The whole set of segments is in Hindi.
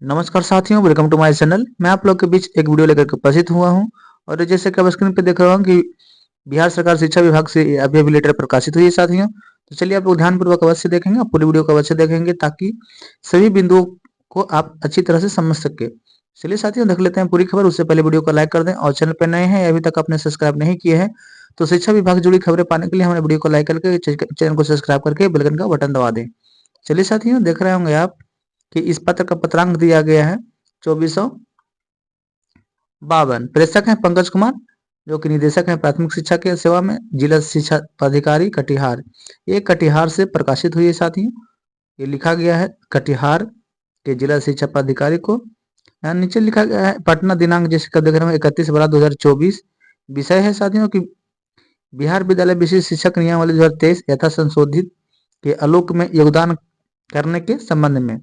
नमस्कार साथियों, वेलकम टू माय चैनल। मैं आप लोग के बीच एक वीडियो लेकर के उपस्थित हुआ हूं और जैसे कि आप स्क्रीन पे देख रहे हो कि बिहार सरकार शिक्षा विभाग से अभी अभी लेटर प्रकाशित हुई है साथियों। तो चलिए आप लोग ध्यानपूर्वक अवश्य देखेंगे, आप पूरी वीडियो को अवश्य देखेंगे ताकि सभी बिंदुओं को आप अच्छी तरह से समझ सके। चलिए साथियों देख लेते हैं पूरी खबर। उससे पहले वीडियो को लाइक कर दें और चैनल पर नए हैं अभी तक आपने सब्सक्राइब नहीं किए हैं तो शिक्षा विभाग से जुड़ी खबरें पाने के लिए हमारे वीडियो को लाइक करके चैनल को सब्सक्राइब करके बेल आइकन का बटन दबा दें। चलिए साथियों देख रहे होंगे आप कि इस पत्र का पत्रांक दिया गया है 2452। प्रेषक हैं पंकज कुमार, जो कि निदेशक हैं प्राथमिक शिक्षा के सेवा में, जिला शिक्षा पदाधिकारी कटिहार। ये कटिहार से प्रकाशित हुई है साथियों। ये लिखा गया है कटिहार के जिला शिक्षा पदाधिकारी को। यहाँ नीचे लिखा गया है पटना, दिनांक जैसे कब देख रहे हो 31/12/2024। विषय है साथियों कि बिहार विद्यालय विशिष्ट शिक्षक नियमावली 2023 यथा संशोधित के आलोक में योगदान करने के संबंध में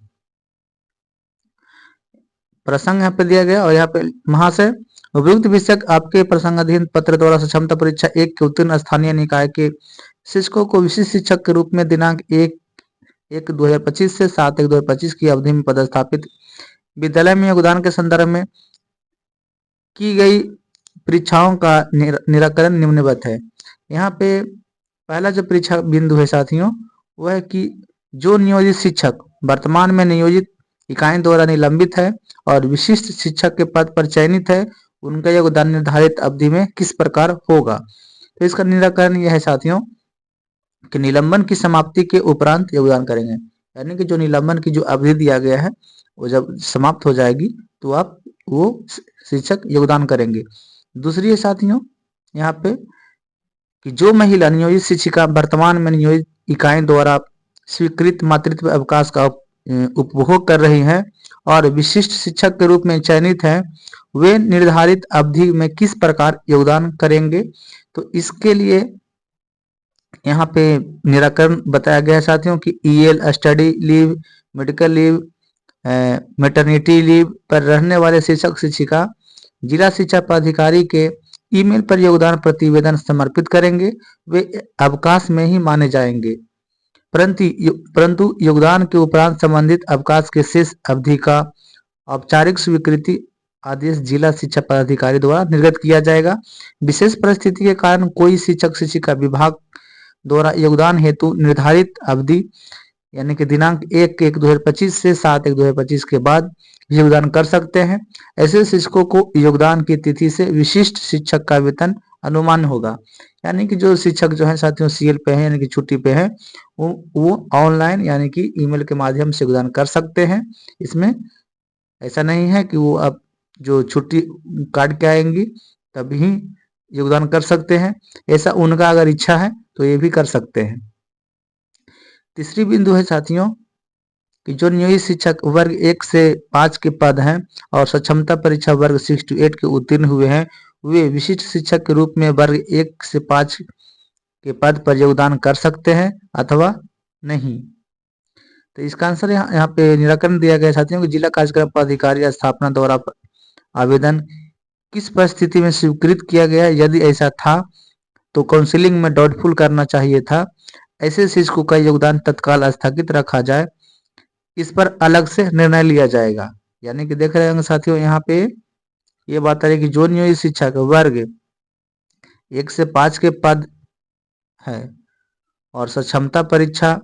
प्रसंग यहाँ पे दिया गया। और यहाँ पे महाशय, उपयुक्त विषय आपके प्रसंगाधीन पत्र द्वारा क्षमता परीक्षा 1 के उत्तीर्ण स्थानीय निकाय के शिक्षकों को विशिष्ट शिक्षक के रूप में दिनांक 1/1/2025 से 7/1/2025 की अवधि में पदस्थापित विद्यालय में योगदान के संदर्भ में की गई परीक्षाओं का निराकरण निम्नवत है। यहाँ पे पहला जो परीक्षा बिंदु है साथियों वह है कि जो नियोजित शिक्षक वर्तमान में नियोजित इकाई द्वारा निलंबित है और विशिष्ट शिक्षक के पद पर चयनित है, उनका योगदान निर्धारित अवधि में किस प्रकार होगा। तो इसका निराकरण यह है साथियों कि निलंबन की समाप्ति के उपरांत योगदान करेंगे। यानी कि जो निलंबन की जो अवधि दिया गया है वो जब समाप्त हो जाएगी तो आप वो शिक्षक योगदान करेंगे। दूसरी है साथियों यहाँ पे कि जो महिला नियोजित शिक्षिका वर्तमान में नियोजित इकाई द्वारा स्वीकृत मातृत्व अवकाश का उपभोग कर रही हैं और विशिष्ट शिक्षक के रूप में चयनित हैं, वे निर्धारित अवधि में किस प्रकार योगदान करेंगे। तो इसके लिए यहाँ पे निराकरण बताया गया है साथियों कि EL, study leave, medical leave, maternity leave पर रहने वाले शिक्षक शिक्षिका जिला शिक्षा पदाधिकारी के ईमेल पर योगदान प्रतिवेदन समर्पित करेंगे। वे अवकाश में ही माने जाएंगे, परंतु योगदान के उपरांत संबंधित अवकाश के शेष अवधि का औपचारिक स्वीकृति आदेश जिला शिक्षा पदाधिकारी द्वारा निर्गत किया जाएगा। विशेष परिस्थिति के कारण कोई शिक्षक शिक्षिका विभाग द्वारा योगदान हेतु निर्धारित अवधि यानी कि दिनांक 1/1/2025 से 7/1/2025 के बाद योगदान कर सकते हैं। ऐसे शिक्षकों को योगदान की तिथि से विशिष्ट शिक्षक का वेतन अनुमान होगा। यानी कि जो शिक्षक जो है साथियों सीएल पे हैं यानी कि छुट्टी पे हैं, वो ऑनलाइन यानी कि ईमेल के माध्यम से योगदान कर सकते हैं। इसमें ऐसा नहीं है कि वो अब जो छुट्टी काट के आएंगी तभी योगदान कर सकते हैं। ऐसा उनका अगर इच्छा है तो ये भी कर सकते हैं। तीसरी बिंदु है साथियों कि जो नियोजित शिक्षक वर्ग 1 से 5 के पद हैं और सक्षमता परीक्षा वर्ग 6 to 8 के उत्तीर्ण हुए हैं, वे विशिष्ट शिक्षक के रूप में वर्ग 1 से 5 के पद पर योगदान कर सकते हैं अथवा नहीं। तो इसका आंसर यहाँ पे निराकरण दिया गया साथियों कि जिला कार्यक्रम पदाधिकारी स्थापना द्वारा आवेदन किस परिस्थिति में स्वीकृत किया गया। यदि ऐसा था तो काउंसिलिंग में डाउटफुल करना चाहिए था। ऐसे शिक्षकों का योगदान तत्काल स्थगित रखा जाए, इस पर अलग से निर्णय लिया जाएगा। यानी कि देख रहे होंगे साथियों यहाँ पे ये बात आ रही है कि जो नियोजित शिक्षक वर्ग 1 से 5 के पद है और सक्षमता परीक्षा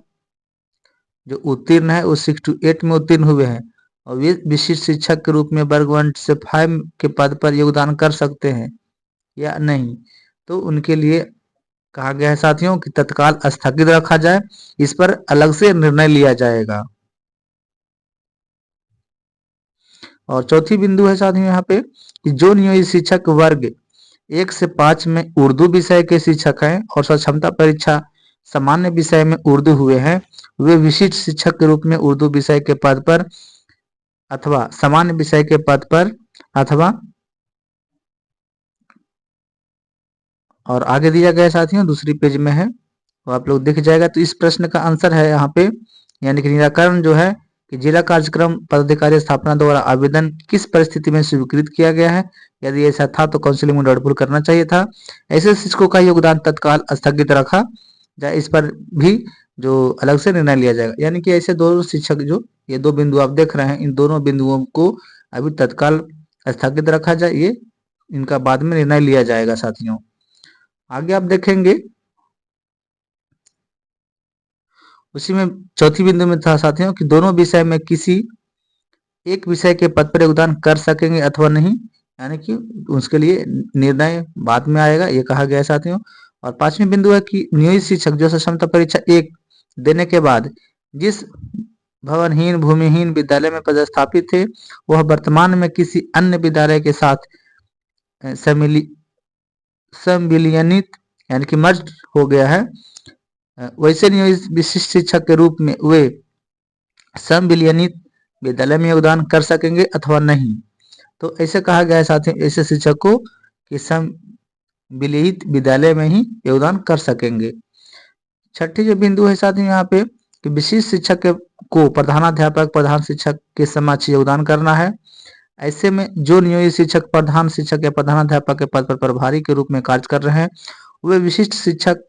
जो उत्तीर्ण है वो 6 to 8 में उत्तीर्ण हुए हैं और वे विशिष्ट शिक्षक के रूप में वर्ग 1 से 5 के पद पर योगदान कर सकते हैं या नहीं, तो उनके लिए कहा गया है साथियों कि तत्काल स्थगित रखा जाए, इस पर अलग से निर्णय लिया जाएगा। और चौथी बिंदु है साथियों यहाँ पे कि जो नियोजित शिक्षक वर्ग 1 से 5 में उर्दू विषय के शिक्षक हैं और सक्षमता परीक्षा सामान्य विषय में उर्दू हुए हैं, वे विशिष्ट शिक्षक के रूप में उर्दू विषय के पद पर अथवा सामान्य विषय के पद पर अथवा और आगे दिया गया साथियों दूसरी पेज में है तो आप लोग दिख जाएगा। तो इस प्रश्न का आंसर है यहाँ पे यानी कि निराकरण जो है कि जिला कार्यक्रम पदाधिकारी स्थापना द्वारा आवेदन किस परिस्थिति में स्वीकृत किया गया है। यदि ऐसा था तो काउंसिलिंग में डाउटफुल करना चाहिए था। ऐसे शिक्षकों का योगदान तत्काल स्थगित रखा जाए, इस पर भी जो अलग से निर्णय लिया जाएगा। यानी कि ऐसे दोनों शिक्षक जो ये 2 बिंदु आप देख रहे हैं, इन दोनों बिंदुओं को अभी तत्काल स्थगित रखा जाए, ये इनका बाद में निर्णय लिया जाएगा साथियों। आगे आप देखेंगे उसी में चौथी बिंदु में था साथियों कि दोनों विषय में किसी एक विषय के पद पर योगदान कर सकेंगे अथवा नहीं, यानी कि उसके लिए निर्णय बाद में आएगा, ये कहा गया है साथियों। और पांचवी बिंदु है कि नियोजित शिक्षक जो सक्षमता परीक्षा 1 देने के बाद जिस भवनहीन भूमिहीन विद्यालय में पदस्थापित थे वह वर्तमान में किसी अन्य विद्यालय के साथ संविलियनित यानी कि मर्ज हो गया है, वैसे नियोजित विशिष्ट शिक्षक के रूप में वे संविलियनित विद्यालय में योगदान कर सकेंगे अथवा नहीं। तो ऐसे कहा गया है साथियों ऐसे शिक्षक को कि संविलियित विद्यालय में ही योगदान कर सकेंगे। छठी जो बिंदु है साथियों यहाँ पे कि विशिष्ट शिक्षक को प्रधानाध्यापक प्रधान शिक्षक के समक्ष योगदान करना है। ऐसे में जो नियोजित शिक्षक प्रधान शिक्षक या प्रधानाध्यापक के पद पर प्रभारी के रूप में कार्य कर रहे हैं वे विशिष्ट शिक्षक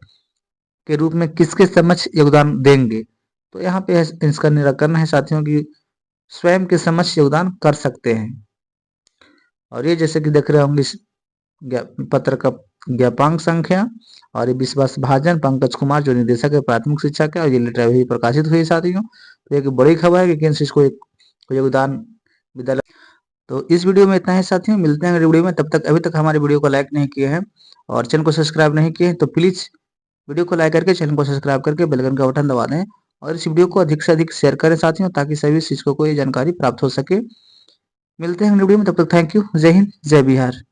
के रूप में किसके समक्ष योगदान देंगे। तो यहाँ पे इसका निराकरण है साथियों की स्वयं के समक्ष योगदान कर सकते हैं। और ये जैसे कि देख रहे होंगे इस पत्र का ज्ञापांक संख्या और ये विश्वास भाजन पंकज कुमार जो निदेशक है प्राथमिक शिक्षा के, और ये लेटर भी प्रकाशित हुई साथियों। तो एक बड़ी खबर है कि किसी को योगदान विद्यालय। तो इस वीडियो में इतना ही साथियों, मिलते हैं अगले वीडियो में। तब तक अभी तक हमारे वीडियो को लाइक नहीं किए हैं और चैनल को सब्सक्राइब नहीं किए तो प्लीज वीडियो को लाइक करके चैनल को सब्सक्राइब करके बेल आइकन का बटन दबा दें और इस वीडियो को अधिक से अधिक शेयर करें साथियों ताकि सभी शिक्षकों को ये जानकारी प्राप्त हो सके। मिलते हैं अगले वीडियो में, तब तक थैंक यू। जय हिंद जय बिहार।